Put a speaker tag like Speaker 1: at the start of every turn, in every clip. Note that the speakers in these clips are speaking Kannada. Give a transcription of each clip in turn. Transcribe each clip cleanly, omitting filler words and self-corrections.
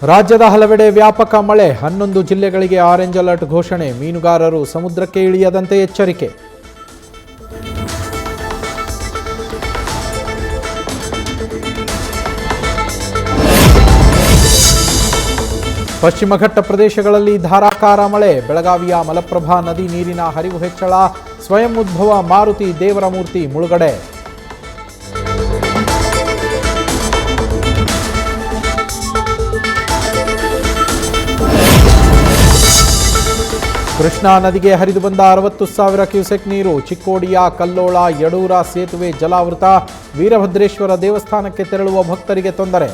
Speaker 1: ರಾಜ್ಯದ ಹಲವೆಡೆ ವ್ಯಾಪಕ ಮಳೆ, 11 ಜಿಲ್ಲೆಗಳಿಗೆ ಆರೆಂಜ್ ಅಲರ್ಟ್ ಘೋಷಣೆ, ಮೀನುಗಾರರು ಸಮುದ್ರಕ್ಕೆ ಇಳಿಯದಂತೆ ಎಚ್ಚರಿಕೆ. ಪಶ್ಚಿಮ ಘಟ್ಟ ಪ್ರದೇಶಗಳಲ್ಲಿ ಧಾರಾಕಾರ ಮಳೆ, ಬೆಳಗಾವಿಯ ಮಲಪ್ರಭಾ ನದಿ ನೀರಿನ ಹರಿವು ಹೆಚ್ಚಳ, ಸ್ವಯಂ ಉದ್ಭವ ಮಾರುತಿ ದೇವರಮೂರ್ತಿ ಮುಳುಗಡೆ. ಕೃಷ್ಣಾ ನದಿಗೆ ಹರಿದು ಬಂದ 60,000 ಕ್ಯೂಸೆಕ್ ನೀರು, ಚಿಕ್ಕೋಡಿಯ ಕಲ್ಲೋಳ ಯಡೂರ ಸೇತುವೆ ಜಲಾವೃತ, ವೀರಭದ್ರೇಶ್ವರ ದೇವಸ್ಥಾನಕ್ಕೆ ತೆರಳುವ ಭಕ್ತರಿಗೆ ತೊಂದರೆ.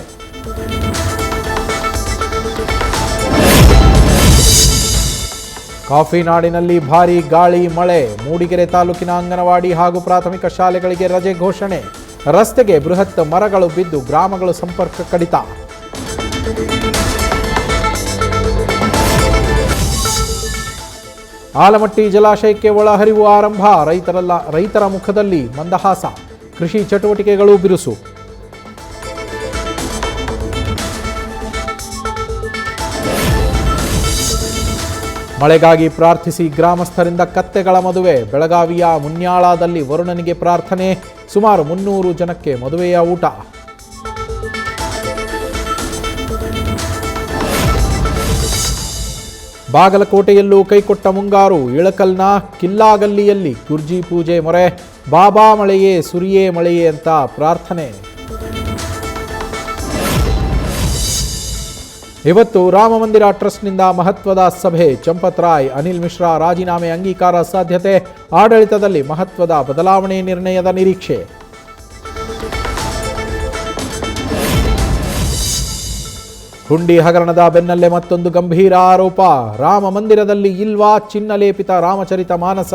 Speaker 1: ಕಾಫಿ ನಾಡಿನಲ್ಲಿ ಭಾರೀ ಗಾಳಿ ಮಳೆ, ಮೂಡಿಗೆರೆ ತಾಲೂಕಿನ ಅಂಗನವಾಡಿ ಹಾಗೂ ಪ್ರಾಥಮಿಕ ಶಾಲೆಗಳಿಗೆ ರಜೆ ಘೋಷಣೆ, ರಸ್ತೆಗೆ ಬೃಹತ್ ಮರಗಳು ಬಿದ್ದು ಗ್ರಾಮಗಳು ಸಂಪರ್ಕ ಕಡಿತ. ಆಲಮಟ್ಟಿ ಜಲಾಶಯಕ್ಕೆ ಒಳಹರಿವು ಆರಂಭ, ರೈತರ ಮುಖದಲ್ಲಿ ಮಂದಹಾಸ, ಕೃಷಿ ಚಟುವಟಿಕೆಗಳು ಬಿರುಸು. ಮಳೆಗಾಗಿ ಪ್ರಾರ್ಥಿಸಿ ಗ್ರಾಮಸ್ಥರಿಂದ ಕತ್ತೆಗಳ ಮದುವೆ, ಬೆಳಗಾವಿಯ ಮುನ್ಯಾಳದಲ್ಲಿ ವರುಣನಿಗೆ ಪ್ರಾರ್ಥನೆ, ಸುಮಾರು 300 ಜನಕ್ಕೆ ಮದುವೆಯ ಊಟ. ಬಾಗಲಕೋಟೆಯಲ್ಲೂ ಕೈಕೊಟ್ಟ ಮುಂಗಾರು, ಇಳಕಲ್ನ ಕಿಲ್ಲಾಗಲ್ಲಿಯಲ್ಲಿ ಗುರ್ಜಿ ಪೂಜೆ ಮೊರೆ, ಬಾಬಾ ಮಳೆಯೇ ಸುರಿಯೇ ಮಳೆಯೇ ಅಂತ ಪ್ರಾರ್ಥನೆ. ಇವತ್ತು ರಾಮಮಂದಿರ ಟ್ರಸ್ಟ್ನಿಂದ ಮಹತ್ವದ ಸಭೆ, ಚಂಪತ್ ರಾಯ್, ಅನಿಲ್ ಮಿಶ್ರಾ ರಾಜೀನಾಮೆ ಅಂಗೀಕಾರ ಸಾಧ್ಯತೆ, ಆಡಳಿತದಲ್ಲಿ ಮಹತ್ವದ ಬದಲಾವಣೆ ನಿರ್ಣಯದ ನಿರೀಕ್ಷೆ. ಹುಂಡಿ ಹಗರಣದ ಬೆನ್ನಲ್ಲೇ ಮತ್ತೊಂದು ಗಂಭೀರ ಆರೋಪ, ರಾಮ ಮಂದಿರದಲ್ಲಿ ಇಲ್ವಾ ಚಿನ್ನಲೇಪಿತ ರಾಮಚರಿತ ಮಾನಸ,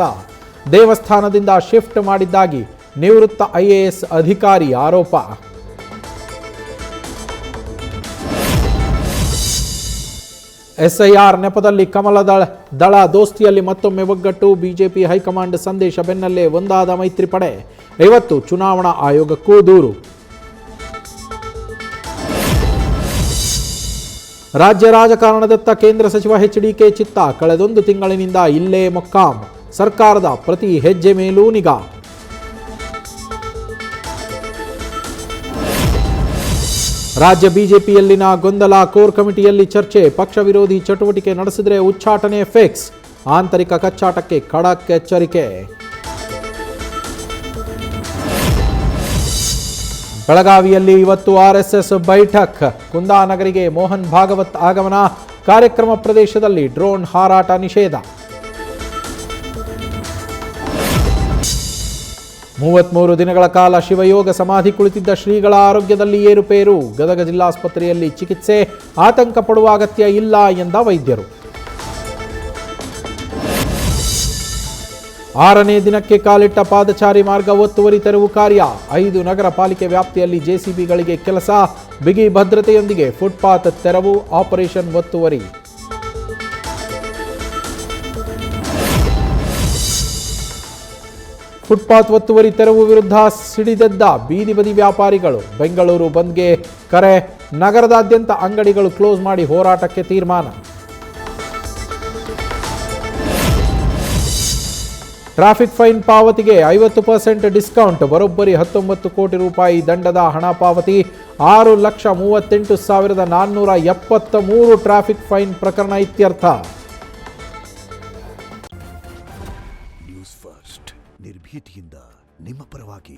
Speaker 1: ದೇವಸ್ಥಾನದಿಂದ ಶಿಫ್ಟ್ ಮಾಡಿದ್ದಾಗಿ ನಿವೃತ್ತ IAS ಅಧಿಕಾರಿ ಆರೋಪ. SIR ನೆಪದಲ್ಲಿ ಕಮಲ ದಳ ದೋಸ್ತಿಯಲ್ಲಿ ಮತ್ತೊಮ್ಮೆ ಒಗ್ಗಟ್ಟು, ಬಿಜೆಪಿ ಹೈಕಮಾಂಡ್ ಸಂದೇಶ ಬೆನ್ನಲ್ಲೇ ಒಂದಾದ ಮೈತ್ರಿ ಪಡೆ, ಇವತ್ತು ಚುನಾವಣಾ ಆಯೋಗಕ್ಕೂ ದೂರು. ರಾಜ್ಯ ರಾಜಕಾರಣದತ್ತ ಕೇಂದ್ರ ಸಚಿವ HDK ಚಿತ್ತ, ಕಳೆದೊಂದು ತಿಂಗಳಿನಿಂದ ಇಲ್ಲೇ ಮೊಕ್ಕಾಂ, ಸರ್ಕಾರದ ಪ್ರತಿ ಹೆಜ್ಜೆ ಮೇಲೂ ನಿಗಾ. ರಾಜ್ಯ ಬಿಜೆಪಿಯಲ್ಲಿನ ಗೊಂದಲ, ಕೋರ್ ಕಮಿಟಿಯಲ್ಲಿ ಚರ್ಚೆ, ಪಕ್ಷ ವಿರೋಧಿ ಚಟುವಟಿಕೆ ನಡೆಸಿದರೆ ಉಚ್ಚಾಟನೆ ಫಿಕ್ಸ್, ಆಂತರಿಕ ಕಚ್ಚಾಟಕ್ಕೆ ಖಡಕ್ ಎಚ್ಚರಿಕೆ. ಬೆಳಗಾವಿಯಲ್ಲಿ ಇವತ್ತು RSS ಬೈಠಕ್, ಕುಂದಾನಗರಿಗೆ ಮೋಹನ್ ಭಾಗವತ್ ಆಗಮನ, ಕಾರ್ಯಕ್ರಮ ಪ್ರದೇಶದಲ್ಲಿ ಡ್ರೋನ್ ಹಾರಾಟ ನಿಷೇಧ. 33 ದಿನಗಳ ಕಾಲ ಶಿವಯೋಗ ಸಮಾಧಿ ಕುಳಿತಿದ್ದ ಶ್ರೀಗಳ ಆರೋಗ್ಯದಲ್ಲಿ ಏರುಪೇರು, ಗದಗ ಜಿಲ್ಲಾಸ್ಪತ್ರೆಯಲ್ಲಿ ಚಿಕಿತ್ಸೆ, ಆತಂಕ ಪಡುವ ಅಗತ್ಯ ಇಲ್ಲ ಎಂದ ವೈದ್ಯರು. 6ನೇ ದಿನಕ್ಕೆ ಕಾಲಿಟ್ಟ ಪಾದಚಾರಿ ಮಾರ್ಗ ಒತ್ತುವರಿ ತೆರವು ಕಾರ್ಯ, 5 ನಗರ ಪಾಲಿಕೆ ವ್ಯಾಪ್ತಿಯಲ್ಲಿ JCBಗಳಿಗೆ ಕೆಲಸ, ಬಿಗಿ ಭದ್ರತೆಯೊಂದಿಗೆ ಫುಟ್ಪಾತ್ ತೆರವು, ಆಪರೇಷನ್ ಒತ್ತುವರಿ. ಫುಟ್ಪಾತ್ ಒತ್ತುವರಿ ತೆರವು ವಿರುದ್ಧ ಸಿಡಿದೆದ್ದ ಬೀದಿ ಬದಿ ವ್ಯಾಪಾರಿಗಳು, ಬೆಂಗಳೂರು ಬಂದ್ಗೆ ಕರೆ, ನಗರದಾದ್ಯಂತ ಅಂಗಡಿಗಳು ಕ್ಲೋಸ್ ಮಾಡಿ ಹೋರಾಟಕ್ಕೆ ತೀರ್ಮಾನ. ಟ್ರಾಫಿಕ್ ಫೈನ್ ಪಾವತಿಗೆ 50% ಡಿಸ್ಕೌಂಟ್, ಬರೋಬ್ಬರಿ 19 ಕೋಟಿ ರೂಪಾಯಿ ದಂಡದ ಹಣ ಪಾವತಿ, 6,38,473 ಟ್ರಾಫಿಕ್ ಫೈನ್ ಪ್ರಕರಣ ಇತ್ಯರ್ಥ.
Speaker 2: ನ್ಯೂಸ್ ಫಸ್ಟ್, ನಿರ್ಭೀತಿಯಿಂದ ನಿಮ್ಮ ಪರವಾಗಿ.